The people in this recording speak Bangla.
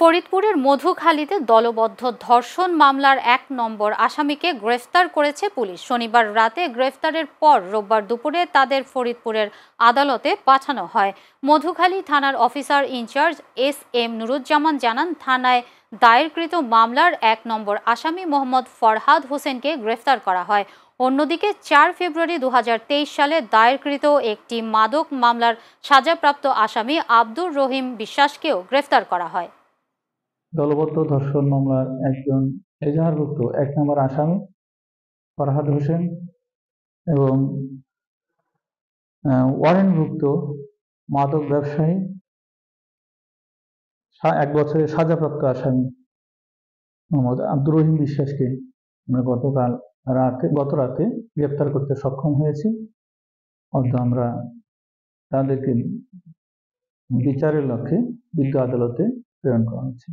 ফরিদপুরের মধুখালীতে দলবদ্ধ ধর্ষণ মামলার ১ নম্বর আসামিকে গ্রেফতার করেছে পুলিশ। শনিবার রাতে গ্রেফতারের পর রোববার দুপুরে তাদের ফরিদপুরের আদালতে পাঠানো হয়। মধুখালী থানার অফিসার ইনচার্জ SM নুরুজ্জামান জানান, থানায় দায়েরকৃত মামলার ১ নম্বর আসামি মোহাম্মদ ফরহাদ হোসেনকে গ্রেফতার করা হয়। অন্যদিকে ৪ ফেব্রুয়ারি ২০২৩ সালে দায়েরকৃত একটি মাদক মামলার সাজাপ্রাপ্ত আসামি আব্দুর রহিম বিশ্বাসকেও গ্রেফতার করা হয়। দলবদ্ধ ধর্ষণ মামলার একজন এজাহারভুক্ত ১ নম্বর আসামি ফরহাদ হোসেন এবং ওয়ারেন্টভুক্ত মাদক ব্যবসায়ী ১ বছরের সাজাপ্রাপ্ত আসামি মোহাম্মদ আব্দুর রহিম বিশ্বাসকে আমরা গত রাতে গ্রেপ্তার করতে সক্ষম হয়েছি। অর্থাৎ আমরা তাদেরকে বিচারের লক্ষ্যে বিজ্ঞ আদালতে প্রেরণ করা হচ্ছে।